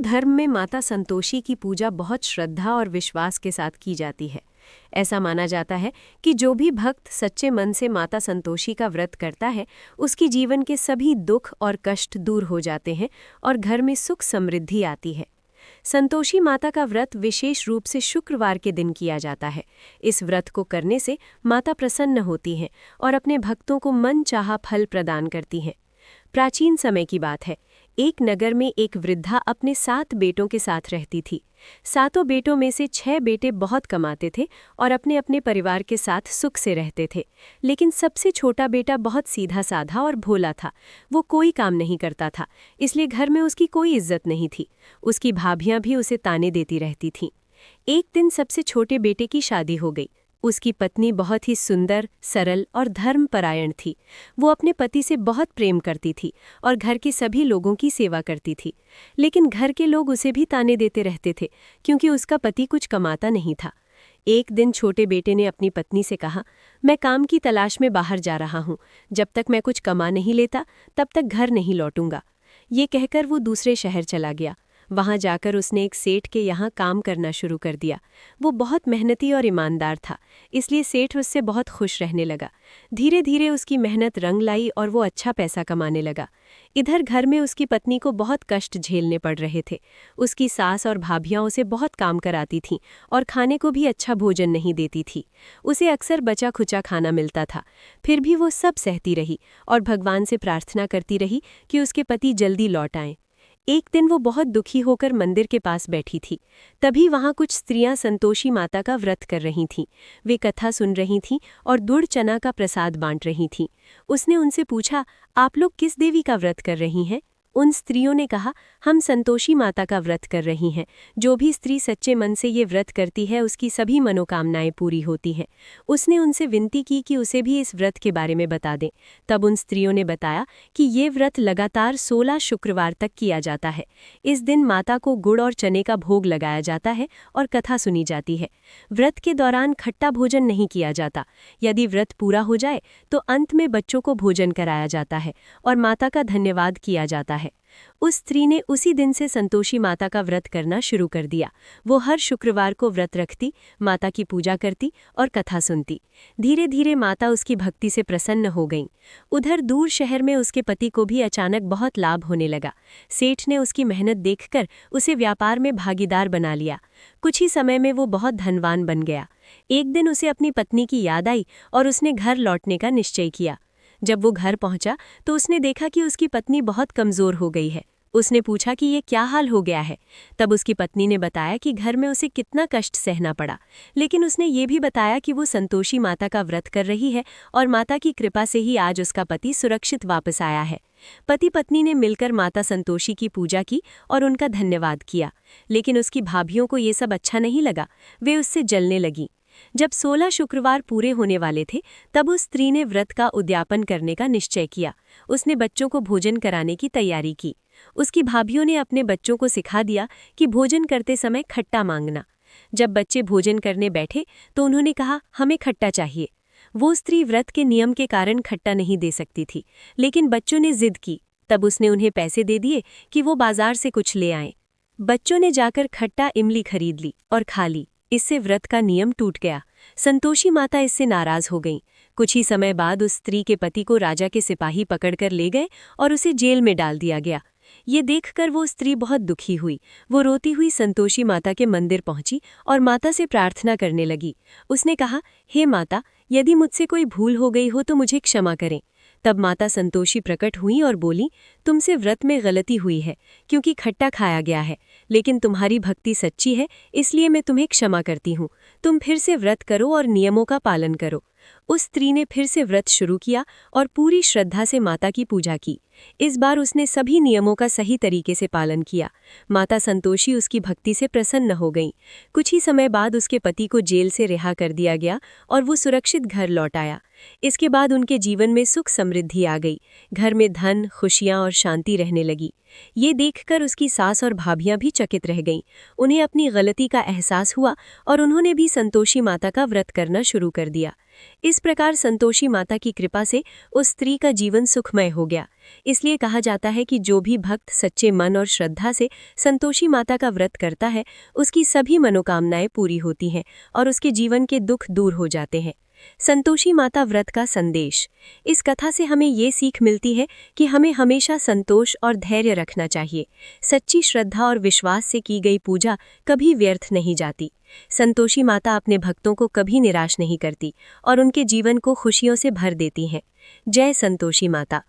धर्म में माता संतोषी की पूजा बहुत श्रद्धा और विश्वास के साथ की जाती है। ऐसा माना जाता है कि जो भी भक्त सच्चे मन से माता संतोषी का व्रत करता है, उसकी जीवन के सभी दुख और कष्ट दूर हो जाते हैं और घर में सुख समृद्धि आती है। संतोषी माता का व्रत विशेष रूप से शुक्रवार के दिन किया जाता है। इस व्रत को करने से माता प्रसन्न होती हैं और अपने भक्तों को मन चाहा फल प्रदान करती हैं। प्राचीन समय की बात है। एक नगर में एक वृद्धा अपने 7 बेटों के साथ रहती थी। 7 बेटों में से 6 बेटे बहुत कमाते थे और अपने अपने परिवार के साथ सुख से रहते थे। लेकिन सबसे छोटा बेटा बहुत सीधा साधा और भोला था। वो कोई काम नहीं करता था, इसलिए घर में उसकी कोई इज्जत नहीं थी। उसकी भाभियां भी उसे ताने देती रहती थीं। एक दिन सबसे छोटे बेटे की शादी हो गई। उसकी पत्नी बहुत ही सुंदर, सरल और धर्मपरायण थी। वो अपने पति से बहुत प्रेम करती थी और घर के सभी लोगों की सेवा करती थी। लेकिन घर के लोग उसे भी ताने देते रहते थे, क्योंकि उसका पति कुछ कमाता नहीं था। एक दिन छोटे बेटे ने अपनी पत्नी से कहा, मैं काम की तलाश में बाहर जा रहा हूँ। जब तक मैं कुछ कमा नहीं लेता, तब तक घर नहीं लौटूंगा। ये कहकर वो दूसरे शहर चला गया। वहां जाकर उसने एक सेठ के यहाँ काम करना शुरू कर दिया। वो बहुत मेहनती और ईमानदार था, इसलिए सेठ उससे बहुत खुश रहने लगा। धीरे धीरे उसकी मेहनत रंग लाई और वो अच्छा पैसा कमाने लगा। इधर घर में उसकी पत्नी को बहुत कष्ट झेलने पड़ रहे थे। उसकी सास और भाभियां उसे बहुत काम कराती थीं और खाने को भी अच्छा भोजन नहीं देती थी। उसे अक्सर बचा खुचा खाना मिलता था। फिर भी वो सब सहती रही और भगवान से प्रार्थना करती रही कि उसके पति जल्दी लौट आएं। एक दिन वो बहुत दुखी होकर मंदिर के पास बैठी थी। तभी वहां कुछ स्त्रियां संतोषी माता का व्रत कर रही थीं। वे कथा सुन रही थीं और दुड़ चना का प्रसाद बांट रही थीं। उसने उनसे पूछा, आप लोग किस देवी का व्रत कर रही हैं? उन स्त्रियों ने कहा, हम संतोषी माता का व्रत कर रही हैं। जो भी स्त्री सच्चे मन से ये व्रत करती है, उसकी सभी मनोकामनाएं पूरी होती हैं। उसने उनसे विनती की कि उसे भी इस व्रत के बारे में बता दें। तब उन स्त्रियों ने बताया कि ये व्रत लगातार 16 शुक्रवार तक किया जाता है। इस दिन माता को गुड़ और चने का भोग लगाया जाता है और कथा सुनी जाती है। व्रत के दौरान खट्टा भोजन नहीं किया जाता। यदि व्रत पूरा हो जाए तो अंत में बच्चों को भोजन कराया जाता है और माता का धन्यवाद किया जाता है। उस स्त्री ने उसी दिन से संतोषी माता का व्रत करना शुरू कर दिया। वो हर शुक्रवार को व्रत रखती, माता की पूजा करती और कथा सुनती। धीरे धीरे माता उसकी भक्ति से प्रसन्न हो गईं। उधर दूर शहर में उसके पति को भी अचानक बहुत लाभ होने लगा। सेठ ने उसकी मेहनत देखकर उसे व्यापार में भागीदार बना लिया। कुछ ही समय में वो बहुत धनवान बन गया। एक दिन उसे अपनी पत्नी की याद आई और उसने घर लौटने का निश्चय किया। जब वो घर पहुंचा तो उसने देखा कि उसकी पत्नी बहुत कमजोर हो गई है। उसने पूछा कि ये क्या हाल हो गया है। तब उसकी पत्नी ने बताया कि घर में उसे कितना कष्ट सहना पड़ा, लेकिन उसने ये भी बताया कि वो संतोषी माता का व्रत कर रही है और माता की कृपा से ही आज उसका पति सुरक्षित वापस आया है। पति पत्नी ने मिलकर माता संतोषी की पूजा की और उनका धन्यवाद किया। लेकिन उसकी भाभियों को ये सब अच्छा नहीं लगा। वे उससे जलने लगीं। जब 16 शुक्रवार पूरे होने वाले थे, तब उस स्त्री ने व्रत का उद्यापन करने का निश्चय किया। उसने बच्चों को भोजन कराने की तैयारी की। उसकी भाभियों ने अपने बच्चों को सिखा दिया कि भोजन करते समय खट्टा मांगना। जब बच्चे भोजन करने बैठे तो उन्होंने कहा, हमें खट्टा चाहिए। वो स्त्री व्रत के नियम के कारण खट्टा नहीं दे सकती थी, लेकिन बच्चों ने जिद की। तब उसने उन्हें पैसे दे दिए कि वो बाजार से कुछ ले आएं। बच्चों ने जाकर खट्टा इमली खरीद ली और खा ली। इससे व्रत का नियम टूट गया। संतोषी माता इससे नाराज हो गईं। कुछ ही समय बाद उस स्त्री के पति को राजा के सिपाही पकड़कर ले गए और उसे जेल में डाल दिया गया। ये देखकर वो स्त्री बहुत दुखी हुई। वो रोती हुई संतोषी माता के मंदिर पहुंची और माता से प्रार्थना करने लगी। उसने कहा, हे माता, यदि मुझसे कोई भूल हो गई हो तो मुझे क्षमा करें। तब माता संतोषी प्रकट हुई और बोली, तुमसे व्रत में गलती हुई है, क्योंकि खट्टा खाया गया है, लेकिन तुम्हारी भक्ति सच्ची है, इसलिए मैं तुम्हें क्षमा करती हूँ। तुम फिर से व्रत करो और नियमों का पालन करो। उस स्त्री ने फिर से व्रत शुरू किया और पूरी श्रद्धा से माता की पूजा की। इस बार उसने सभी नियमों का सही तरीके से पालन किया। माता संतोषी उसकी भक्ति से प्रसन्न हो गईं। कुछ ही समय बाद उसके पति को जेल से रिहा कर दिया गया और वो सुरक्षित घर लौट आया। इसके बाद उनके जीवन में सुख समृद्धि आ गई। घर में धन, खुशियां और शांति रहने लगी। ये देखकर उसकी सास और भाभियां भी चकित रह गईं। उन्हें अपनी गलती का एहसास हुआ और उन्होंने भी संतोषी माता का व्रत करना शुरू कर दिया। इस प्रकार संतोषी माता की कृपा से उस स्त्री का जीवन सुखमय हो गया। इसलिए कहा जाता है कि जो भी भक्त सच्चे मन और श्रद्धा से संतोषी माता का व्रत करता है, उसकी सभी मनोकामनाएं पूरी होती हैं और उसके जीवन के दुख दूर हो जाते हैं। संतोषी माता व्रत का संदेश। इस कथा से हमें ये सीख मिलती है कि हमें हमेशा संतोष और धैर्य रखना चाहिए। सच्ची श्रद्धा और विश्वास से की गई पूजा कभी व्यर्थ नहीं जाती। संतोषी माता अपने भक्तों को कभी निराश नहीं करती और उनके जीवन को खुशियों से भर देती हैं। जय संतोषी माता।